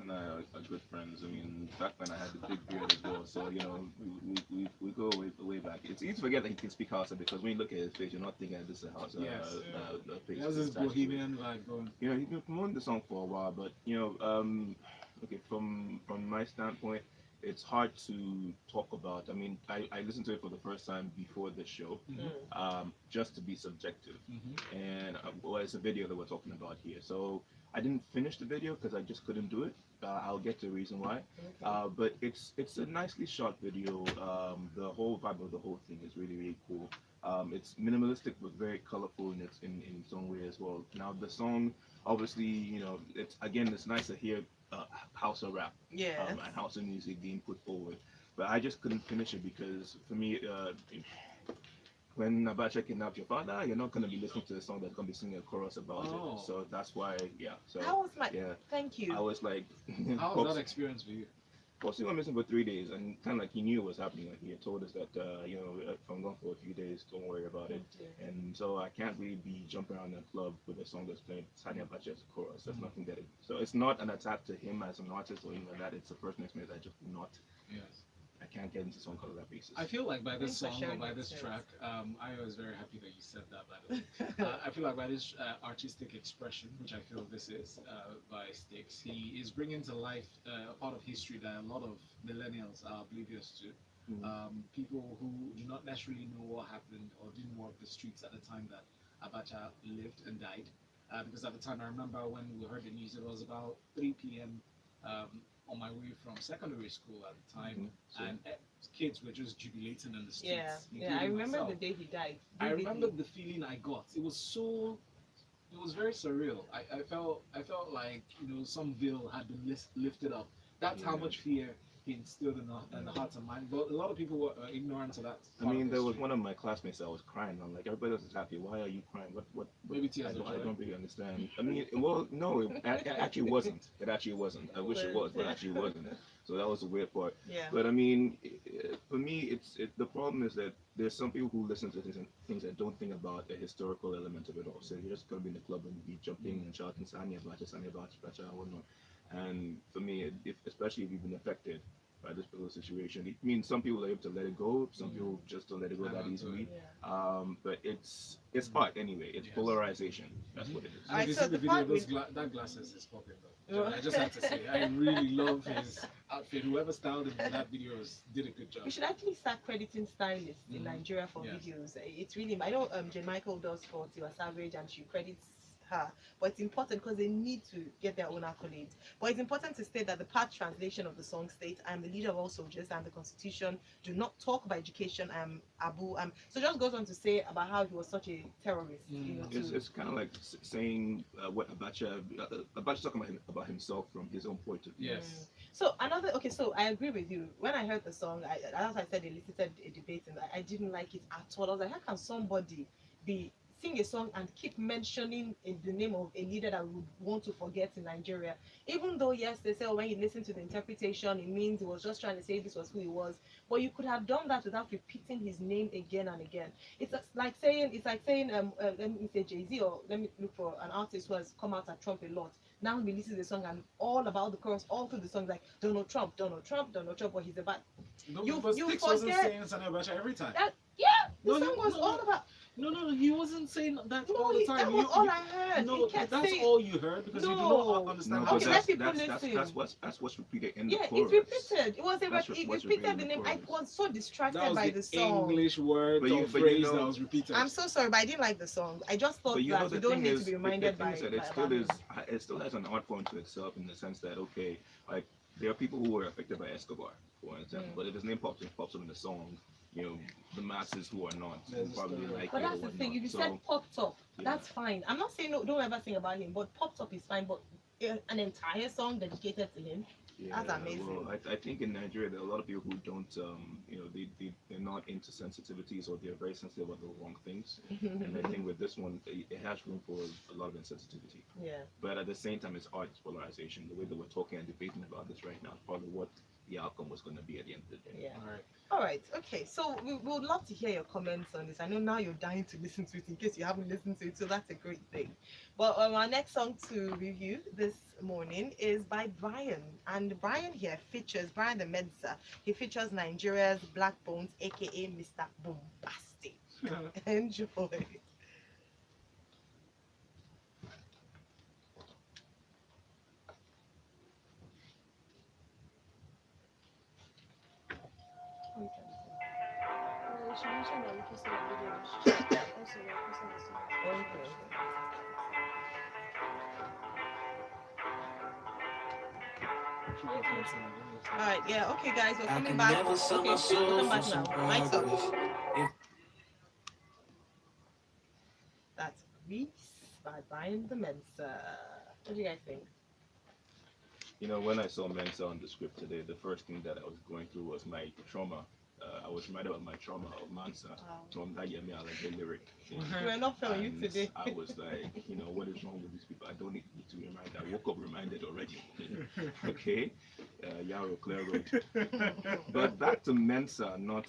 and I are good friends. I mean, back when I had the big beard as well. So, we go way back. It's easy to forget that he can speak Hausa because when you look at his face, you're not thinking that this is a Hausa Yes. face. He has this It's actually, bohemian vibe going. he's been promoting the song for a while, but, okay, from my standpoint, it's hard to talk about. I mean, I listened to it for the first time before the show, just to be subjective. And well, it's a video that we're talking about here. So I didn't finish the video because I just couldn't do it. I'll get to the reason why. But it's a nicely shot video. The whole vibe of the whole thing is really cool. It's minimalistic but very colorful in its own way as well. Now the song, obviously, it's nice to hear Hausa rap Yes. and Hausa music being put forward. But I just couldn't finish it because for me, when Abacha kidnapped your father, you're not gonna be listening to a song that's gonna be singing a chorus about Oh. it. So that's why, yeah. So That was my. yeah, Thank I you. was like, How was that experience for you? Posting went missing for 3 days, and kind of like he knew it was happening. Like he had told us that, if I'm gone for a few days, don't worry about it. And so I can't really be jumping around the club with a song that's playing Sani Abacha as a chorus. That's nothing that. So it's not an attack to him as an artist or anything like that. It's a personal experience. I just do not. Yes. I can't get into song on that basis. I feel like by this Thanks for song or sharing by your this track, experience. I was very happy that you said that, by the way. I feel like by this artistic expression, which I feel this is, by Sticks, he is bringing to life a part of history that a lot of millennials are oblivious to. People who do not necessarily know what happened or didn't walk the streets at the time that Abacha lived and died. Because at the time, I remember when we heard the news, it was about 3 p.m. On my way from secondary school at the time, So, and kids were just jubilating in the streets. Yeah. Yeah. I including remember myself. the day he died. I remember vividly. the feeling I got. It was very surreal. I felt like some veil had been lifted up. That's how Yeah. much fear he instilled in the hearts and mind. But a lot of people were ignorant of that. I mean, there was one of my classmates that was crying. I'm like, everybody else is happy. Why are you crying? What Maybe tears of I joy. don't really understand. I mean, well, no, it actually wasn't. It actually wasn't. I wish it was, but it actually wasn't. So that was the weird part. Yeah. But I mean, for me, the problem is that there's some people who listen to things that don't think about the historical element of it all. So you're just gonna be in the club and be jumping and shouting Sani Abacha, and whatnot. And for me, especially if you've been affected by this particular situation, it means some people are able to let it go. Some people just don't let it go Hang that on to easily. it. But it's art anyway. It's Yes. polarization. That's what it is. And if you So see the the video, part with- that glasses is popping though. I just have to say, I really love his outfit. Whoever styled him in that video did a good job. We should actually start crediting stylists in Nigeria for Yes. videos. It's really, I know J. Michael does for Tiwa Savage and she credits her, but it's important because they need to get their own accolades. But it's important to state that the part translation of the song states, "I am the leader of all soldiers and the constitution do not talk about education. I am Abu." So it just goes on to say about how he was such a terrorist. It's kind of like saying what Abacha talking about himself from his own point of view. Yes. So so I agree with you. When I heard the song, as I said, elicited a debate, and I didn't like it at all. I was like, how can somebody be sing a song and keep mentioning the name of a leader that we would want to forget in Nigeria? Even though, yes, they say, when you listen to the interpretation, it means he was just trying to say this was who he was. But you could have done that without repeating his name again and again. It's like saying, let me say Jay-Z, or let me look for an artist who has come out at Trump a lot. Now he releases the song and all about the chorus, all through the song, like Donald Trump, Donald Trump, Donald Trump, what he's about. No, You- but you Sticks wasn't forget- saying Sani Abacha every time. Yeah, the No, song was all about. No, he wasn't saying that No, all the time. that was all I heard. No, He kept that's saying, all you heard because you do not No. understand No, how but Okay, to let people listen. that's what's repeated in yeah, the it's chorus. repeated. It was That's it what's repeated repeated the in name. the I chorus. was so distracted That was by the the song. English word But you- or but you phrase know- that was repeated. I'm so sorry, but I didn't like the song. I just thought But you that know, the we don't thing need is, to be the reminded thing by. is that it still has an art form to itself in the sense that, okay, like there are people who were affected by Escobar, for example, but if his name pops up in the song, the masses who are not will There's a probably story. like But it or that's the thing. whatnot. You So, said popped up. yeah. That's fine. I'm not saying no, don't ever sing about him, but popped up is fine. But an entire song dedicated to him. yeah, That's amazing. Well, I think in Nigeria there are a lot of people who don't, they're not into sensitivities or they're very sensitive about the wrong things. And I think with this one, it has room for a lot of insensitivity. Yeah. But at the same time, it's art, it's polarization. The way that we're talking and debating about this right now, is probably what the outcome was going to be at the end of the day. Yeah. All right. All right. Okay. So we would love to hear your comments on this. I know now you're dying to listen to it in case you haven't listened to it, so that's a great thing. But our next song to review this morning is by BRYAN, and BRYAN here features BRYAN the MENSAH. He features Nigeria's Blaqbonez, aka Mr. Bombastic. Enjoy. She mentioned that we posted a video. She said that also we're posting a song. Okay. All right. Yeah. Okay, guys. We're coming back. Okay. We'll come back now. Mike's up. That's Reese by BRYAN the MENSAH. What do you guys think? You know, when I saw Mensa on the script today, the first thing that I was going through was my trauma. I was reminded of my trauma of Mansa from that Yemi Alade lyric. We're not filming you And today. I was like, you know, what is wrong with these people? I don't need to remind. I woke up reminded already. Okay, Yaro Clear Road. But back to Mensa, not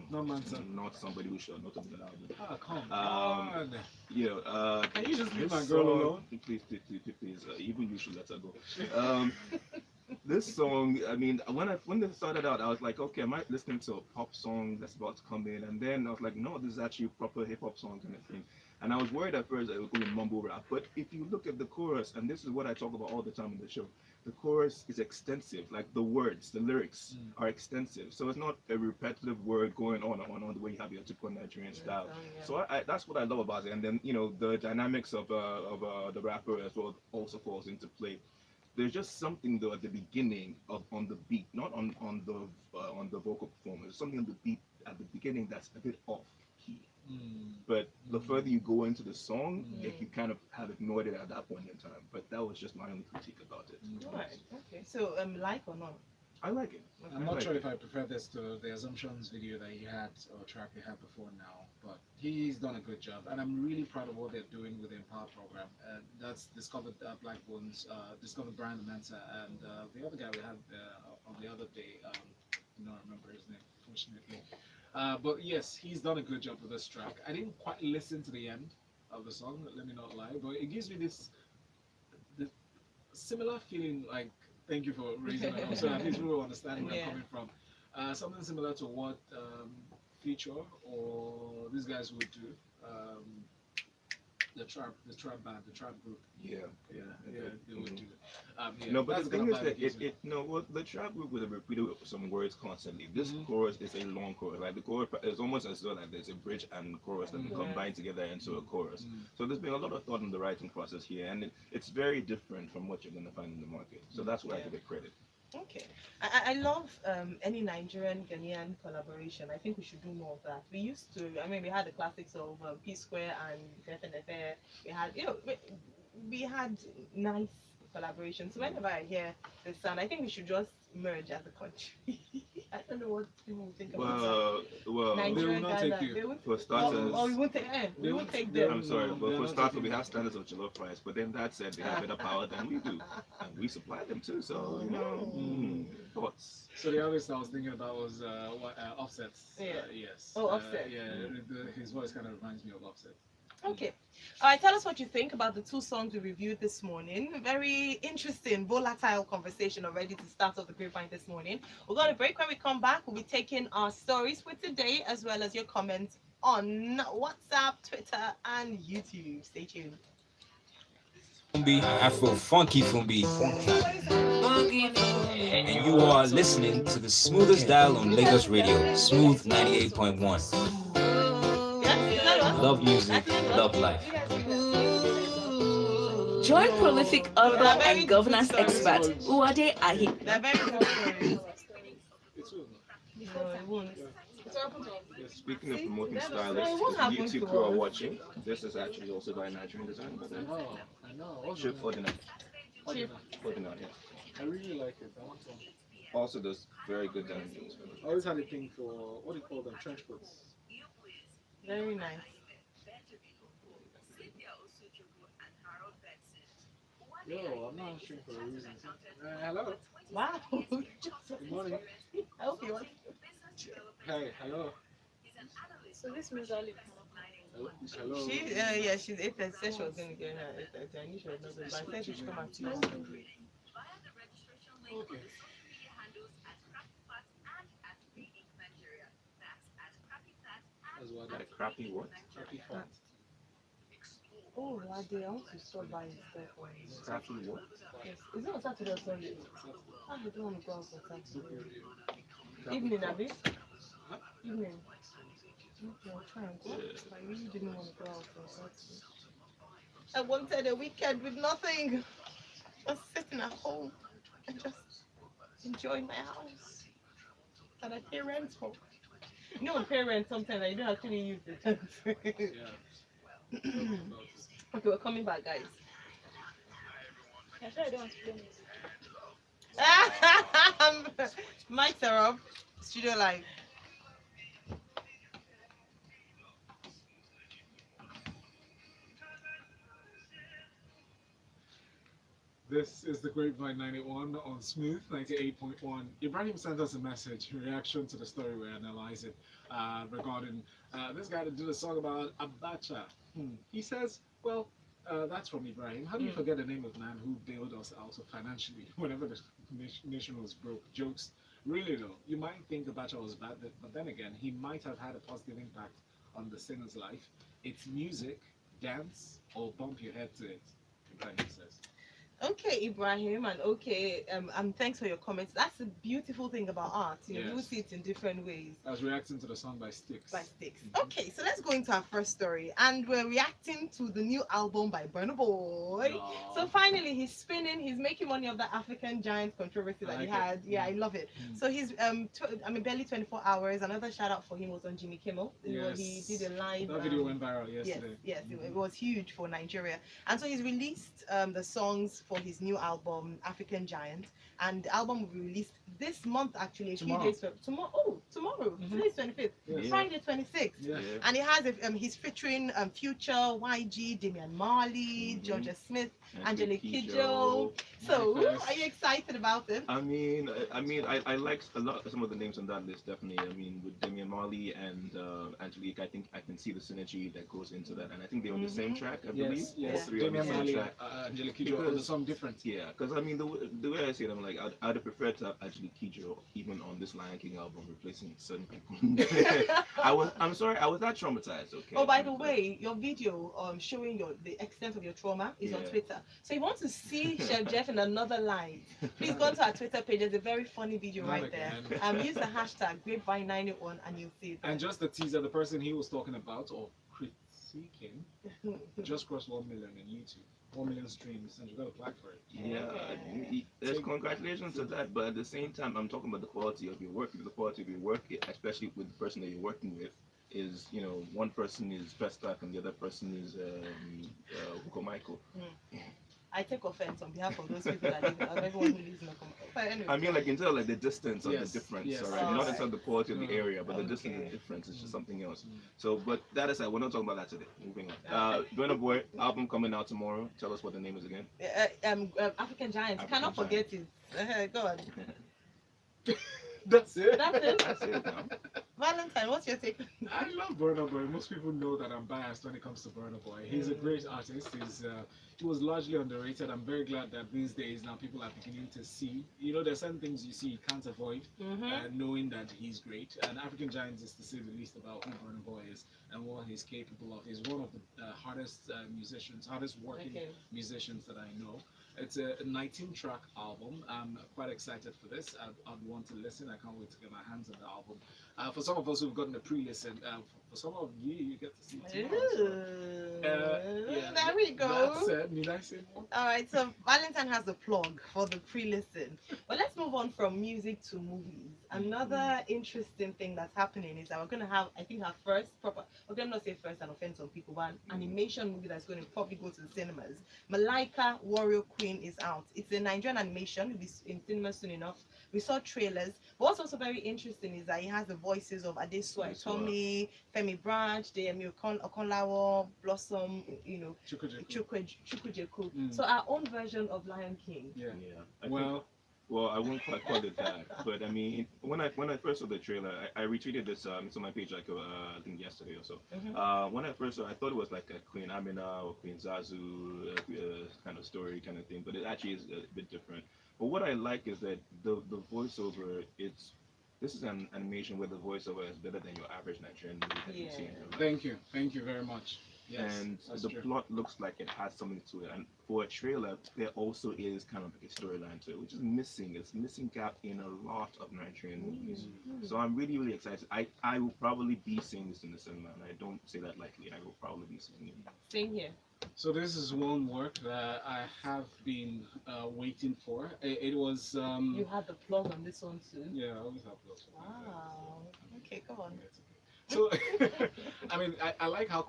Mensa. not somebody who should not have been allowed. Ah, come on. You know, Can you just leave this my girl song- alone? Please, even you should let her go. This song, I mean, when they started out, I was like, okay, I might listen to a pop song that's about to come in, and then I was like, no, this is actually a proper hip hop song kind of thing. And I was worried at first that it was going to be mumble rap, but if you look at the chorus, and this is what I talk about all the time in the show, the chorus is extensive. Like the words, the lyrics are extensive, so it's not a repetitive word going on and on the way you have your typical Nigerian style. So that's what I love about it. And then the dynamics of the rapper as well also falls into play. There's just something though at the beginning on the beat, not on the vocal performance. Something on the beat at the beginning that's a bit off key. But the further you go into the song, you kind of have ignored it at that point in time. But that was just my only critique about it. Right. Okay. So like or not? I like it. I'm not sure if I prefer this to the Assumptions video that he had, or track he had before now, but he's done a good job, and I'm really proud of what they're doing with the Empower program. That's discovered Blaqbonez, discovered BRYAN the MENSAH, and the other guy we had on the other day, I don't remember his name, fortunately. But yes, he's done a good job with this track. I didn't quite listen to the end of the song, let me not lie, but it gives me this similar feeling like, thank you for raising it up, so at least we will understand where I'm coming from. Something similar to what Future or these guys would do. The trap band, the trap group. Yeah, they would do. No, but the thing is that the trap group would repeat some words constantly. This chorus is a long chorus. Like the chorus is almost as though like there's a bridge and chorus that combine together into a chorus. So there's been a lot of thought in the writing process here, and it's very different from what you're going to find in the market. So that's why I give it credit. Okay. I love any Nigerian Ghanaian collaboration. I think we should do more of that. We used to, I mean, we had the classics of P Square and FNFA. We had, we had nice collaborations. So whenever I hear the sound, I think we should just merge as a country. I don't know what people will think about that. Well, they will not take you. For starters, we won't take them. We won't take them. I'm sorry, but for starters, we have standards of jollof rice. But then that said, they have better power than we do, and we supply them too. So thoughts. So the artist I was thinking about was Offset. Yes. Oh, Offset. His voice kind of reminds me of Offset. Okay. All right, tell us what you think about the two songs we reviewed this morning. Very interesting, volatile conversation already to start off the Grapevine this morning. We're going to break. When we come back, we'll be taking our stories for today as well as your comments on WhatsApp, Twitter, and YouTube. Stay tuned. Afro Funky Fumbi. And you are listening to the smoothest dial on Lagos Radio, Smooth 98.1. Love music, love life. Join prolific author and governance expert Uwade Ahi. They're very good stories. No, it won't. Speaking of promoting stylists, if the YouTube crew are watching, this is actually also by a Nigerian designer. I know. Chip Ordinary. Chip. Ordinary, yeah. I really like it. I want some. Also does very good design. I always had a thing for, what do you call them, trench coats. Very nice. Yo, I'm not answering for a reason. Hello? Wow. Morning. I hope you want. Hey, hello. So this means I'll leave. Hello. She's 8:30. Said she was going to get her at 8:30. I knew she was not going, but I said she should come at 2. Okay. That's what At a crappy what? crappy fat. Oh, Lade, I want to stop buying stuff. Crappy what? Yes. Is it on Saturday or Sunday? I don't want to go out on Saturday. Evening, Abby? Evening. Okay, I'll try and go. I really didn't want to go out on Saturday. I wanted a weekend with nothing. Just sitting at home and just enjoying my house that I pay rent for. You know, when pay rent sometimes I don't actually use it. Yeah. Okay, we're coming back, guys. I sure I don't want to play music. Mics are up. Studio live. This is the Grapevine 91 on Smooth 98.1. Ibrahim sent us a message in reaction to the story we're analyzing regarding this guy that did a song about ABACHA. He says, well, that's from Ibrahim. How do you forget the name of the man who bailed us out financially whenever the nation was broke? Jokes. Really though, you might think ABACHA was bad, but then again, he might have had a positive impact on the singer's life. It's music, dance, or bump your head to it, Ibrahim says. Okay, Ibrahim, and thanks for your comments. That's the beautiful thing about art. You know, you see it in different ways. I was reacting to the song by STIQUES. Okay, so let's go into our first story, and we're reacting to the new album by Burna Boy. Aww. So finally, he's spinning. He's making money of the African giant controversy that he had. Yeah, I love it. So he's barely 24 hours. Another shout out for him was on Jimmy Kimmel. You know, he did a live. That video went viral yesterday. Yes, it was huge for Nigeria. And so he's released the songs for his new album, African Giant. And the album will be released this month, actually. Tomorrow. Tomorrow. Today's 25th. Yeah. Friday 26th. Yeah. And it has, he's featuring Future, YG, Damian Marley, Georgia Smith, Angelique Kidjo. So, are you excited about it? I like a lot some of the names on that list, definitely. I mean, with Damian Marley and Angelique, I think I can see the synergy that goes into that. And I think they're on the same track, I believe. Yes. All three on the Damian same Marley, track. Angelique Kidjo, there's some difference. Yeah, because I mean, the way I see it, I'm like, I'd have preferred to have Angelique Kidjo even on this Lion King album, replacing certain people. I'm sorry, I was that traumatized, okay? Oh, by the way, your video showing the extent of your trauma is on Twitter. So if you want to see Chef Jeff in another light, please go to our Twitter page. There's a very funny video right there. Use the hashtag Grapevine91 and you'll see it. And just the teaser, the person he was talking about or critiquing just crossed 1 million on YouTube. 1 million streams, and you got a plaque for it. Yeah, there's congratulations to that, but at the same time, I'm talking about the quality of your work. Because the quality of your work, especially with the person that you're working with, is, you know, one person is Festac and the other person is Hugo Michael. I take offense on behalf of those people that live, of everyone who lives in the community. Anyway. I mean, like, you can tell, like, the distance of the difference, all right? Oh, Not inside the quality of the area, but the distance of the difference is just something else. So, but that aside, we're not talking about that today. Moving on. Burna Boy, album coming out tomorrow. Tell us what the name is again. African Giant. Cannot forget it. Go on. That's it. That's it now. Valentine, what's your take? I love Burna Boy. Most people know that I'm biased when it comes to Burna Boy. He's a great artist. He was largely underrated. I'm very glad that these days now people are beginning to see. You know, there's certain things you see you can't avoid, knowing that he's great. And African Giants is to say the least about who Burna Boy is and what he's capable of. He's one of the hardest working musicians that I know. It's a 19-track album. I'm quite excited for this. I'd want to listen. I can't wait to get my hands on the album. For some of us who've gotten a pre-listen, for some of you get to see it tomorrow. There we go. That said, need I say more? All right, so Valentine has a plug for the pre-listen. But let's move on from music to movies. Another interesting thing that's happening is that we're going to have, I think, our first proper, we're going to not say first and offend some people, but an animation movie that's going to probably go to the cinemas. Malika, Warrior Queen is out. It's a Nigerian animation. It'll be in cinemas soon enough. We saw trailers. But what's also very interesting is that it has the voices of Adesuwa Tommy, Femi Branch, Deyemi Okonlawo, Blossom, you know, Chukwu. So our own version of Lion King. Yeah. Well, I won't quite call it that. But I mean, when I first saw the trailer, I retweeted this. It's on my page like I think yesterday or so. When I first saw, I thought it was like a Queen Amina or Queen Zazu kind of story kind of thing. But it actually is a bit different. But what I like is that the voiceover. This is an animation where the voiceover is better than your average Nigerian movie that you've seen. Thank you very much. Yes, And that's the true. plot looks like it has something to it. And for a trailer, there also is kind of like a storyline to it, which is missing. It's missing gap in a lot of Nigerian movies. So I'm really, really excited. I will probably be seeing this in the cinema, and I don't say that lightly. I will probably be seeing it. Same here. So this is one work that I have been waiting for. It was. You had the plug on this one too. Yeah, I always have those. Wow. Okay, come on. So, I mean, I like how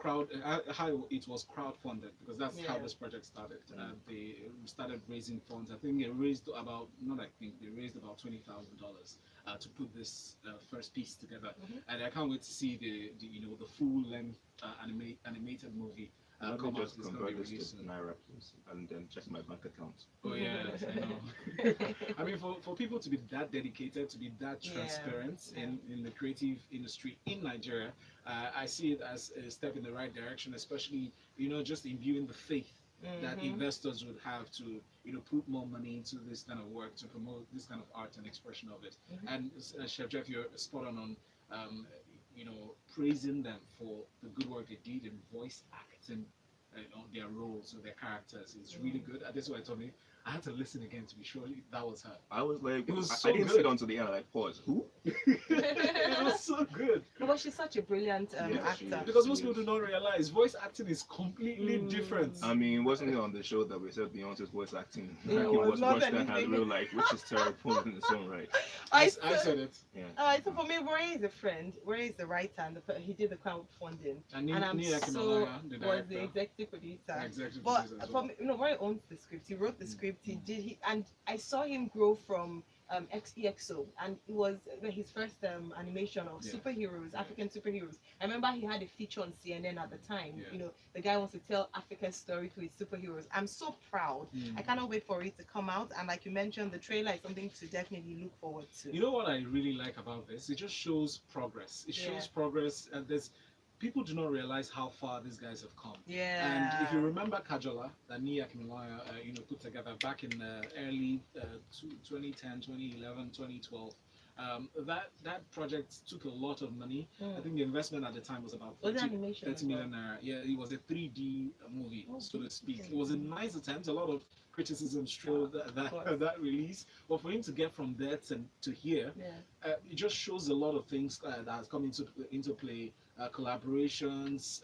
it was crowdfunded, because that's how this project started. They started raising funds. I think they raised about they raised about $20,000 to put this first piece together. And I can't wait to see the full length animated movie. Let me just It's gonna convert be this released to soon. Naira, please, and then check my bank account. Oh yes, I know. I mean, for people to be that dedicated, to be that transparent in the creative industry in Nigeria, I see it as a step in the right direction, especially just imbuing the faith that investors would have to put more money into this kind of work to promote this kind of art and expression of it. And Chef Jeff, you're spot on praising them for the good work they did in voice acting on their roles or their characters. It's really good. This is what I told me. I had to listen again to be sure that was her. I was like, It was I so didn't good. sit onto the end. I like pause. Who? It was so good. No, but she's such a brilliant she actor. is. Because most people do not realize voice acting is completely different. I mean, wasn't it on the show that we said Beyonce's voice acting Yeah, it was was not worse than her anything. real life, which is terrible in its own right. I said it. Yeah. So for me, Roy is a friend. Roy is the writer, and he did the crowdfunding. And And I'm Nia so Kimalaya, the was the director. executive producer. Executive But producer as for well. me, Roy owns the script. He wrote the script. And I saw him grow from XEXO, and it was his first animation of superheroes, African superheroes. I remember he had a feature on CNN at the time. The guy wants to tell African story through his superheroes. I'm so proud. I cannot wait for it to come out. And like you mentioned, the trailer is something to definitely look forward to. You know what I really like about this? It just shows progress. It shows progress, and people do not realize how far these guys have come. Yeah. And if you remember Kajola, that Nia Kimalaya, put together back in the early 2010, 2011, 2012, that project took a lot of money. I think the investment at the time was about 30 million naira. Yeah, it was a 3D movie, so to speak. It was a nice attempt. A lot of criticism strode that release, but for him to get from there to here, it just shows a lot of things that has come into play. Collaborations,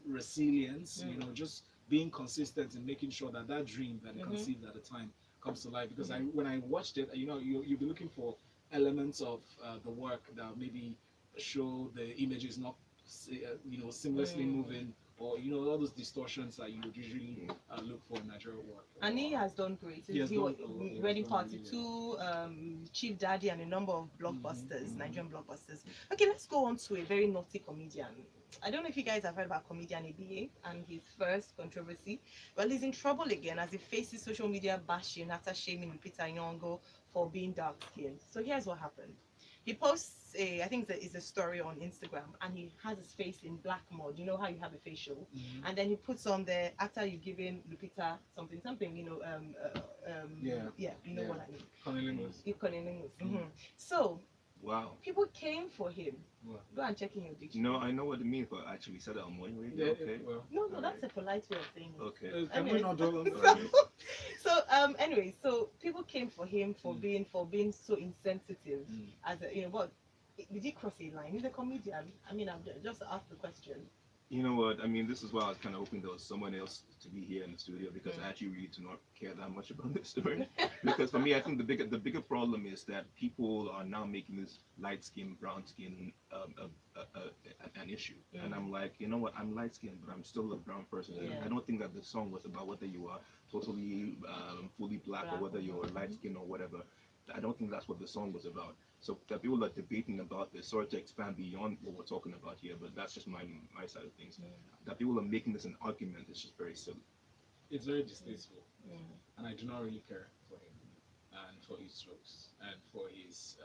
resilience, just being consistent and making sure that dream that he conceived at the time comes to life. Because when I watched it, you'll be looking for elements of the work that maybe show the images not seamlessly moving, or all those distortions that you would usually look for in Nigerian work. And he has done great. He was Ready Party 2, Chief Daddy, and a number of blockbusters, Nigerian blockbusters. Okay, let's go on to a very naughty comedian. I don't know if you guys have heard about comedian ABA and his first controversy. Well, he's in trouble again as he faces social media bashing after shaming Lupita Nyong'o for being dark-skinned. So here's what happened. He posts I think it's a story on Instagram, and he has his face in black mud. You know how you have a facial, and then he puts on there after you've given Lupita something, you know what I mean. Cunnilingus. So Wow. people came for him. Wow. Go and check in your dictionary. No, I know what it means, but actually said it on one radio. Okay. Well, No, that's a polite way of saying it. Okay. can we not do So anyway, so people came for him for being so insensitive. As what did he cross a line? He's a comedian. I mean, I've just asked the question. You know what? I mean, this is why I was kind of hoping there was someone else to be here in the studio, because I actually really do not care that much about this story. Because for me, I think the bigger problem is that people are now making this light skin, brown skin an issue. And I'm like, you know what? I'm light skinned, but I'm still a brown person. I don't think that the song was about whether you are totally fully black or whether you're light skinned or whatever. I don't think that's what the song was about. So that people are debating about this, sorry to expand beyond what we're talking about here, but that's just my side of things. That people are making this an argument is just very silly. It's very distasteful, and I do not really care for him. And for his jokes and for his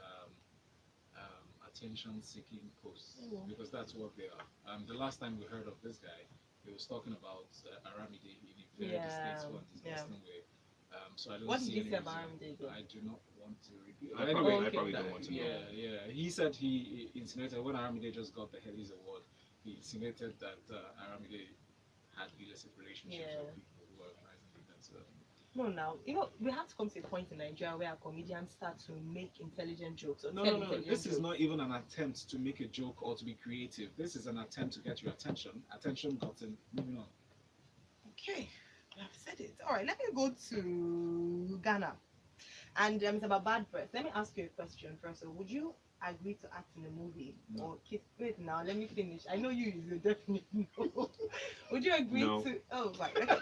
attention-seeking posts, because that's what they are. The last time we heard of this guy, he was talking about Aramide in a very distasteful and disgusting way. So I don't What see did he any say reason. about Aramide again? I do not want to repeat. I probably don't want to know. Yeah. He said he insinuated when Aramide just got the Helly's Award, he insinuated that Aramide had illicit relationships with people who were organizing events. No, now, we have to come to a point in Nigeria where comedians start to make intelligent jokes. Or No. This is not even an attempt to make a joke or to be creative. This is an attempt to get your attention. Attention gotten. Moving on. Okay, I've said it. All right, let me go to Ghana. And it's about bad breath. Let me ask you a question first. So, would you agree to act in a movie? No. Or kiss? Wait, now, let me finish. I know you definitely no. Would you agree No. to? Oh, right. Okay.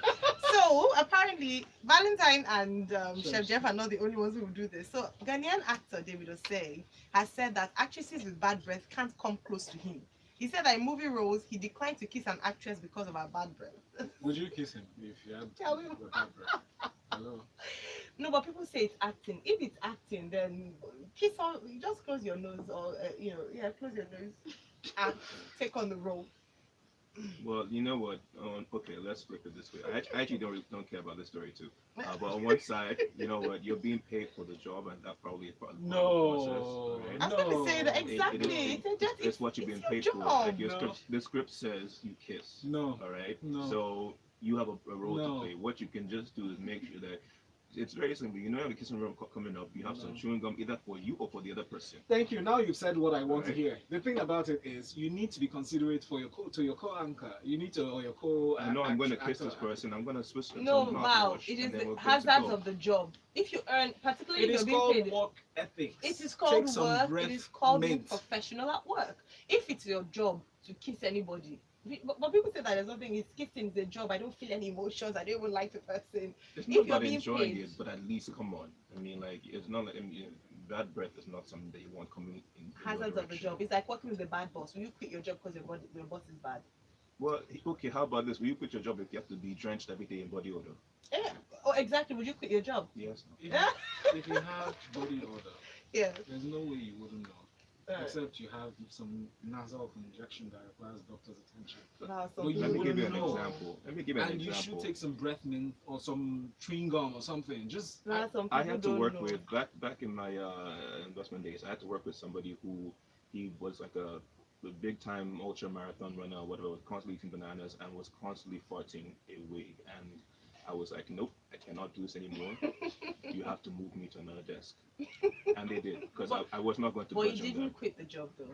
So, apparently, Valentine and Chef Jeff are not the only ones who will do this. So, Ghanaian actor Davido has said that actresses with bad breath can't come close to him. He said that in movie roles, he declined to kiss an actress because of her bad breath. Would you kiss him if you had Tell me. a bad breath? Hello. No, but people say it's acting. If it's acting, then kiss on. Just close your nose, or close your nose and take on the role. Well, you know what? Okay, let's flip it this way. I actually don't care about this story too. But on one side, you know what? You're being paid for the job, and that probably is part of the process. Right? I was going to say that exactly. It's what you're being paid your for. job. Like the script says you kiss. No. All right. No. So you have a role No. to play. What you can just do is make sure that it's very simple. You know, you have a kissing room coming up. You have some chewing gum either for you or for the other person. Thank you. Now you've said what I want to Right. hear. The thing about it is, you need to be considerate for your co-anchor. You need to, or your co. I know I'm going to kiss this person. I'm going to switch. No, wow. It is the hazards of the job. If you earn, particularly It if is you're called being paid, work ethics. it is called Take some work. breath It is called being mint. professional at work. If it's your job to kiss anybody, but people say that there's nothing. It's kissing is a job. I don't feel any emotions. I don't even like the person. It's if not you're about being enjoying paid- it, but at least come on. I mean, like it's not like bad breath is not something that you want coming in. Hazards of the job. It's like working with a bad boss. Will you quit your job because your boss is bad? Well, okay. How about this? Will you quit your job if you have to be drenched every day in body odor? Yeah. Oh, exactly. Would you quit your job? Yes. If you have body odor, Yeah. there's no way you wouldn't know. Right. Except you have some nasal congestion that requires doctor's attention. Wow, so But you Let me good. give you an wouldn't know. example. Let me give you an And you example. should take some breath mint or some chewing gum or something. Just Nah, some I people had to don't work know. with back in my investment days. I had to work with somebody who he was like a big time ultra marathon runner, or whatever. Was constantly eating bananas and was constantly farting away. And I was like, nope, I cannot do this anymore. You have to move me to another desk. And they did, because I was not going to But you budge on didn't that. quit the job though.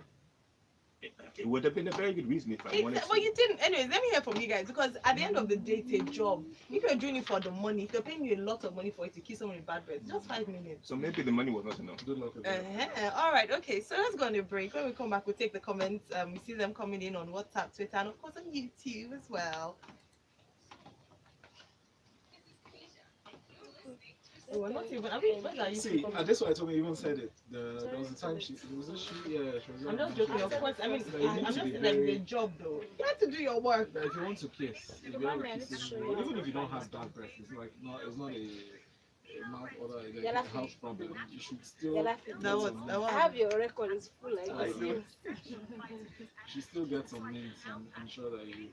It would have been a very good reason if I wanted to. But you didn't. Anyways, let me hear from you guys, because at the end of the day, it's a job. If you're doing it for the money, if they're paying you a lot of money for it to kiss someone with bad breath, just 5 minutes. So maybe the money was not enough. good luck with that. All right, okay. So let's go on a break. When we come back, we'll take the comments. We see them coming in on WhatsApp, Twitter, and of course on YouTube as well. Oh, we're not even. I mean, when are you? See, this why I told me even said it. There was a time she was a she. Yeah, she was. I'm just joking. Of course, I mean, That you I'm need just to be saying that it's very- a job though. You have to do your work. That if you want to kiss, if you have a kissing role, even if you don't have bad breath, it's like it's not a mouth odor, like Yeah, a that's health problem. You should still. Yeah, that's get That was. some That mint. was. I have your record, it's full like I this. know. You should still get some mints and ensure that you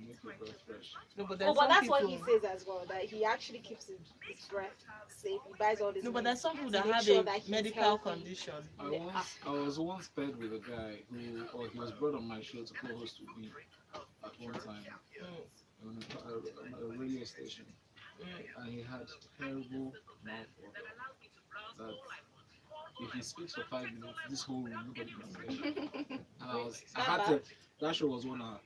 make your breath fresh. No, but Oh, there's but some that's people. what he says as well, that he actually keeps his breath safe. He buys all this. No, but there's some people to that make have sure a that he's medical healthy. condition. I was once paired with a guy he was brought on my show to co-host with me at one time on a radio station, and he had terrible mouth odor. That if he speaks for 5 minutes, this whole room nobody can hear. And I had to. That show was 1 hour.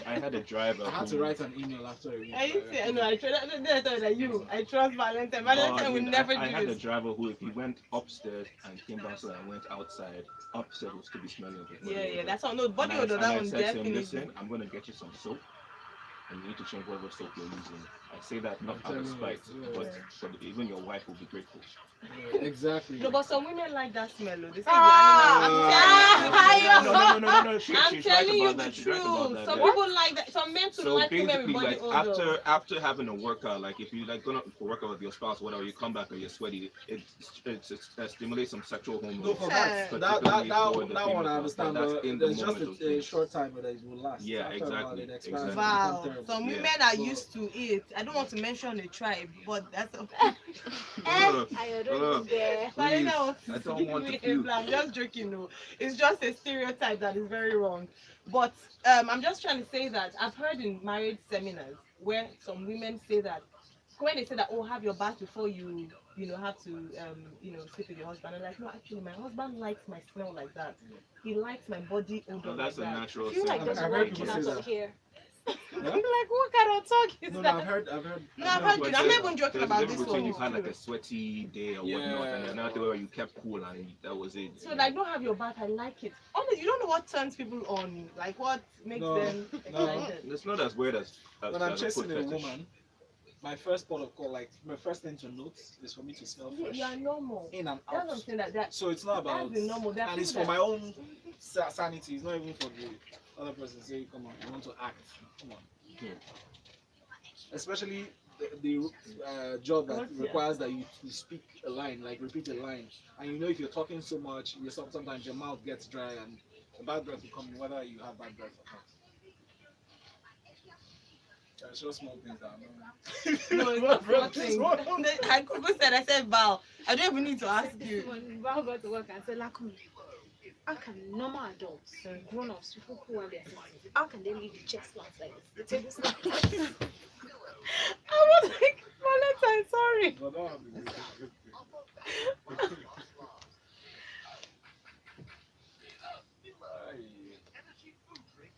I had a driver. I had to who- write an email after a week. I trust Valentine. I trust Valentine. Valentine will never I do had a this. driver who, if he went upstairs and came downstairs and went outside, upstairs would still be smelling of it. Yeah, that's all. No, body And odor. I That one said to him, definitely. listen, I'm going to get you some soap, and you need to change whatever soap you're using. I say that not out of spite, but even your wife will be grateful. Exactly. No, but some women like that smell. They say No. She's right telling you about the that. She's right about truth. that. Some Yeah. people like that. Some men too So like women basically, with body like odor. after having a workout, like if you like going out for workout with your spouse, whatever, you come back and you're sweaty, it stimulates some sexual hormones. No, for that particularly for the one I female understand, part, but in the there's just moment of a things. short time that it will last. Yeah, After a while, exactly, it expires and exactly. becomes Wow. terrible. Some Yeah. women are used to it. I don't want to mention a tribe, but that's a I don't there. Please, Malika wants I to don't give want me to a puke. blank. I'm just joking, no. It's just a stereotype that is very wrong. But I'm just trying to say that I've heard in marriage seminars where some women say that when they say that, oh, have your bath before you have to sleep with your husband. I'm like, no, actually my husband likes my smell like that. He likes my body odor No, that's like a that. natural I feel like thing. there's I've one heard people out say of that. here. I'm like, what kind of talk is No, that? I've heard. No, I've No, heard but it. I'm there's- not even joking there's a about difference this between one. you've had like a sweaty day or whatnot, and another day where you kept cool and that was it. So like, don't have your bath. I like it. Honestly, you don't know what turns people on. Like what makes them excited. It's not as weird as When I'm as a chasing foot a fetish. woman, my first port of call, like my first thing to note, is for me to smell fresh You are normal. in and That's what I'm out. saying. That So it's not about, that's the normal. There are and it's for people my own sanity. It's not even for the other person. Say, come on, you want to act? Come on. Yeah. Especially the job that Yeah. requires that you speak a line, like repeat a line, and you know if you're talking so much, sometimes your mouth gets dry and the bad breath will come in, whether you have bad breath or not. There's just small things that are No, it's not nothing. I Google said, I said, Val, I don't even need to ask you. When Val got to work and said, Lakum, how can normal adults, grown-ups, people who are there, how can they leave the chest slants like this? The table slants like this? I was like, Valentine, sorry. But that would be good.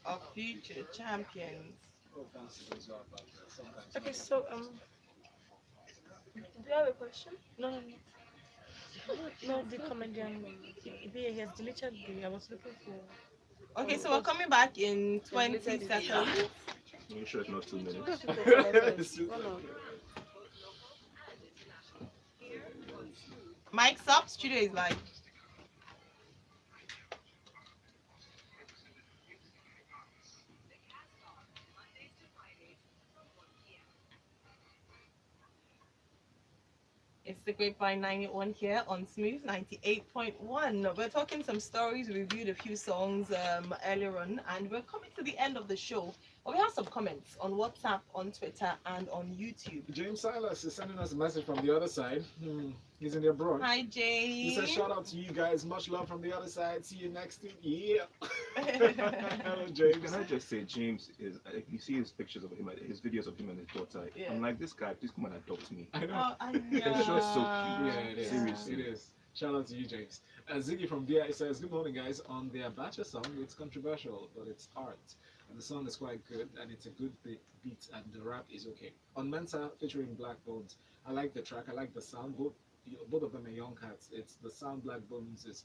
Of future champions. Okay, so do you have a question? No. No, the comedian. He has deleted the. I was looking for. Okay, so we're coming back in 20 seconds. Are you sure it's not 2 minutes? Mike's up, studio is live. It's the Grapevine 91 here on Smooth 98.1. We're talking some stories, we reviewed a few songs earlier on, and we're coming to the end of the show. But we have some comments on WhatsApp, on Twitter, and on YouTube. James Silas is sending us a message from the other side. He's in the abroad. Hi, James. He says, shout out to you guys. Much love from the other side. See you next week. Yeah. Hello, James. Can I just say, James is, you see his pictures of him, his videos of him and his daughter. Yeah. I'm like, this guy, please come and adopt me. I know. It's just so cute. Yeah, it is. Seriously. It is. Shout out to you, James. Ziggy from BI says, good morning, guys. On the ABACHA song, it's controversial, but it's art. And the song is quite good, and it's a good beat, and the rap is okay. On MENSAH featuring Blaqbonez, I like the track, I like the sound. Both of them are young cats. It's the sound Blaqbonez is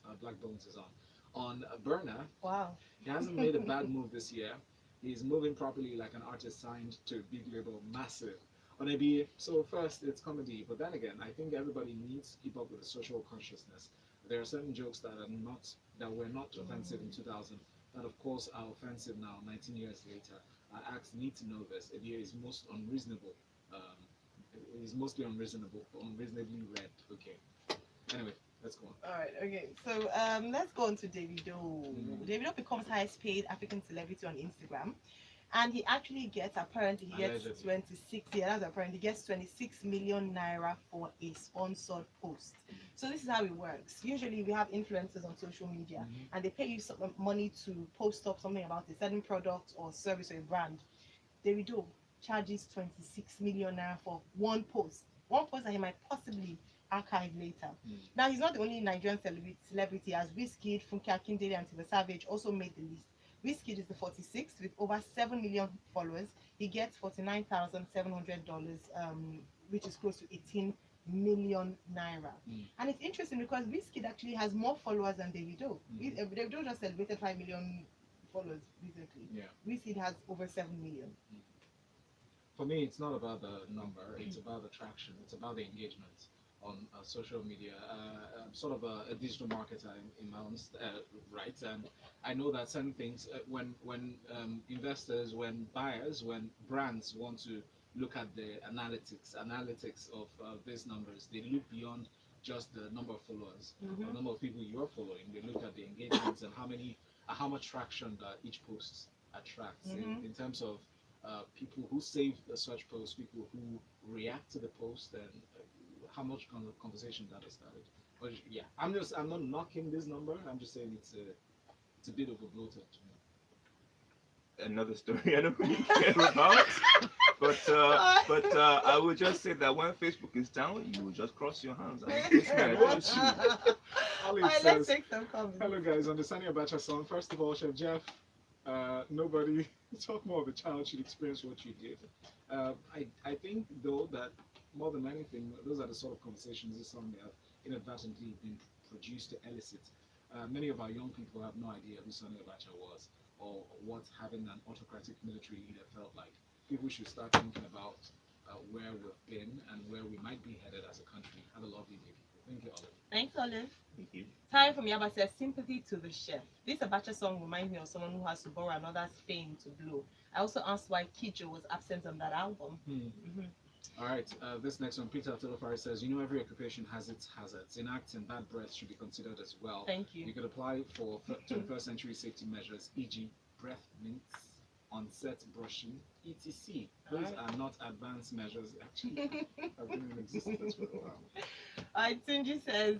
on. On Burna, Wow. he hasn't made a bad move this year. He's moving properly like an artist signed to a big label, massive. On ABA, so first it's comedy, but then again, I think everybody needs hip hop with a social consciousness. There are certain jokes that were not offensive in 2000. That of course are offensive now, 19 years later. Our acts need to know this. ABA is most unreasonable. Is mostly unreasonably read. Okay. Anyway, let's go on. All right. Okay. So let's go on to Davido. Davido becomes highest paid African celebrity on Instagram, and he actually gets apparently he gets 26. Yeah, that's apparently he gets 26 million naira for a sponsored post. So this is how it works. Usually we have influencers on social media, and they pay you some money to post up something about a certain product or service or a brand. Davido charges 26 million naira for one post that he might possibly archive later. Now he's not the only Nigerian celebrity, as Wizkid, Funke Akindele, and Tiwa Savage also made the list. Wizkid is the 46th with over 7 million followers. He gets $49,700, which is close to 18 million naira. And it's interesting because Wizkid actually has more followers than Davido. Davido just celebrated 5 million followers recently. Yeah. Wizkid has over 7 million. For me, it's not about the number. It's about the traction. It's about the engagement on social media. I'm sort of a digital marketer in my own right, and I know that certain things, when investors, when buyers, when brands want to look at the analytics of these numbers, they look beyond just the number of followers, the number of people you're following. They look at the engagements and how much traction that each post attracts in terms of people who save the search post, people who react to the post, and how much conversation that has started. But yeah, I'm not knocking this number. I'm just saying it's a bit of a bloated to me. Another story I don't really care about. But I would just say that when Facebook is down, you will just cross your hands. Alright, let's take some comments. Hello guys, on the SANI ABACHA song, first of all, Chef Jeff, nobody talk more of a child should experience what you did. I think though that more than anything, those are the sort of conversations this song may have inadvertently been produced to elicit. Many of our young people have no idea who SANI ABACHA was or what having an autocratic military leader felt like. People should start thinking about where we've been and where we might be headed as a country. Have a lovely day, people. Thank you, Olive. Thanks, Olive. Thank you. Time from Yaba says, sympathy to the chef. This ABACHA song reminds me of someone who has to borrow another's fame to blow. I also asked why Kijo was absent on that album. All right, this next one, Peter Telefari says, you know, every occupation has its hazards. In acting, bad breath should be considered as well. Thank you. You could apply for 21st century safety measures, e.g. breath mints, on-set brushing, etc. Those are not advanced measures. Actually, have been in existence for a while. Tunji says,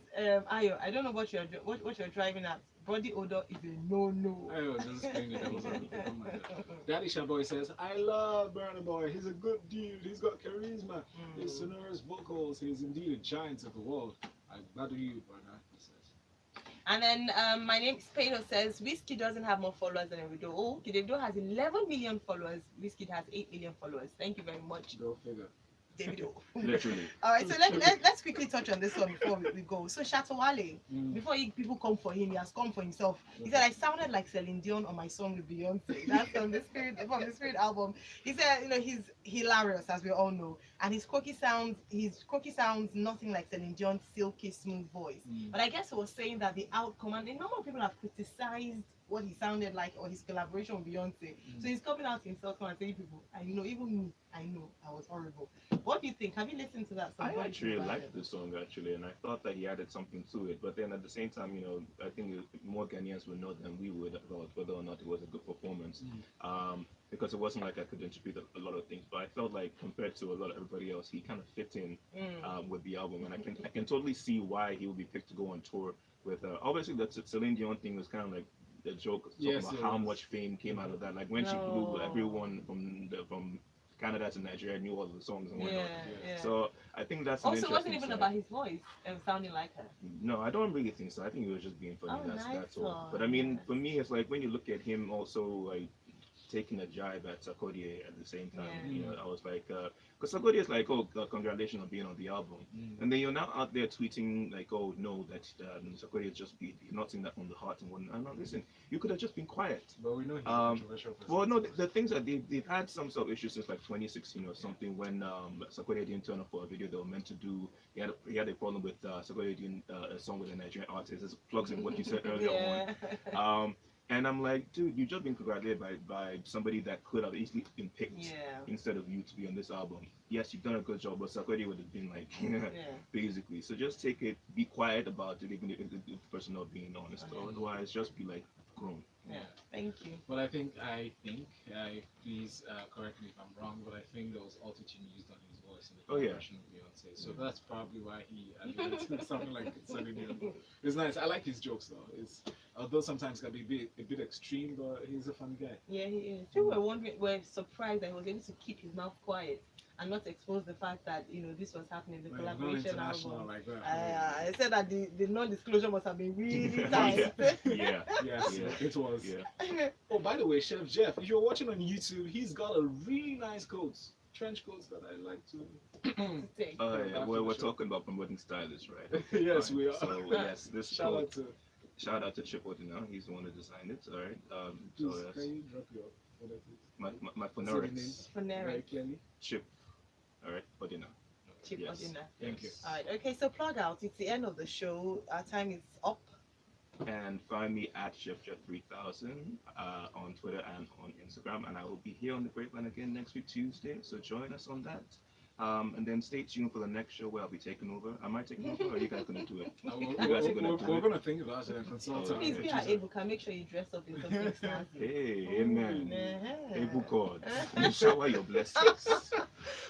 Ayo, I don't know what you're driving at. Body odor is a no-no. Ayo, just saying that was on my head. Daddy Shaboy says, I love Burna Boy. He's a good dude. He's got charisma. His sonorous vocals. He's indeed a giant of the world. I glad you, Burna, he says. And then my name Spado says, Whiskey doesn't have more followers than Davido. Oh, okay, Davido has 11 million followers. Whiskey has 8 million followers. Thank you very much, Go figure. Davido. Literally. All right, so let's quickly touch on this one before we go. So Shatta Wale, before people come for him, he has come for himself. He said, I sounded like Celine Dion on my song with Beyonce. That's from the Spirit album. He said, you know, he's hilarious, as we all know, and his quirky sounds nothing like Celine Dion's silky smooth voice. But I guess he was saying that the outcome, and a number of people have criticized what he sounded like or his collaboration with Beyonce. So he's coming out himself and saying, people, I know, even me, I know I was horrible. What do you think? Have you listened to that song? I actually liked the song actually, and I thought that he added something to it. But then at the same time, you know, I think more Ghanaians would know than we would about whether or not it was a good performance. Because it wasn't like I could interpret a lot of things, but I felt like compared to a lot of everybody else, he kind of fit in with the album, and I can totally see why he would be picked to go on tour with. Obviously, the Celine Dion thing was kind of like the joke, talking about how much fame came out of that. Like when she blew, everyone from Canada to Nigeria knew all of the songs and whatnot. So I think that's also it wasn't even about his voice and sounding like her. No, I don't really think so. I think he was just being funny. That's all. But I mean, for me, it's like when you look at him also like taking a jibe at Sarkodie at the same time. You know, I was like, because Sarkodie is like, oh, congratulations on being on the album, and then you're now out there tweeting like, oh no, that Sarkodie is just not saying that from the heart and whatnot. And listen, you could have just been quiet. But we know he's controversial. Well, no, the things that they've had some sort of issues since like 2016 or something when Sarkodie didn't turn up for a video they were meant to do. He had a problem with Sarkodie doing a song with a Nigerian artist. This plugs in what you said earlier on. And I'm like, dude, you've just been congratulated by somebody that could have easily been picked instead of you to be on this album. Yes, you've done a good job, but Sarkodie would have been like, basically. So just take it, be quiet about it, even if the person not being honest. Otherwise, just be like, grown. Thank you. But I think, please correct me if I'm wrong, but I think there was auto-tune used on his voice in the collaboration of Beyonce. So that's probably why he added something like Celine Dion. It's nice. I like his jokes though. Although sometimes can be a bit extreme, but he's a funny guy. Yeah, he is. People were surprised that he was able to keep his mouth quiet and not expose the fact that this was happening, the collaboration album. Like that. I said that the non-disclosure must have been really tight. Yes, it was. Oh, by the way, Chef Jeff, if you're watching on YouTube, he's got a really nice coat, trench coats that I like to take. We're talking about promoting stylists, right? Yes, we are. So yes, this shout out to Chip Odina. He's the one that designed it. All right. Please, can you drop your My Say the phonetics. names For very Neric. clearly. Chip. All right, Odina. Chip Yes. Odina. Thank you. All right. Okay. So plug out. It's the end of the show. Our time is up. And find me at Chefjet3000 on Twitter and on Instagram. And I will be here on the Grapevine again next week, Tuesday. So join us on that. And then stay tuned for the next show where I'll be taking over. Am I taking over or are you guys going to do it? We're going to think about it and consult. Oh, Please okay. be our able. Can make sure you dress up in something fancy. Hey, amen. Uh-huh. Able God. Shower your blessings.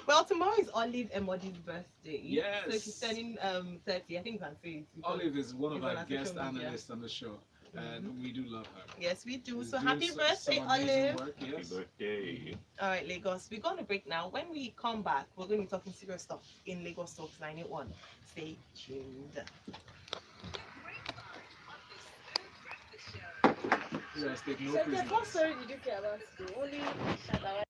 Well, tomorrow is Olive Emodi's birthday. Yes. So she's turning 30. I think you can say it. because Olive is one of it's on our our guest social media. analysts on the show, and we do love her. Yes, we do. She's So doing happy birthday, some amazing Olive. work, Happy yes. birthday. All right, Lagos. We're going to break now. When we come back, we're going to be talking serious stuff in Lagos Talks 91. Stay tuned. You guys take no So, prisoners. what story did you care about? Only Shatta Wale.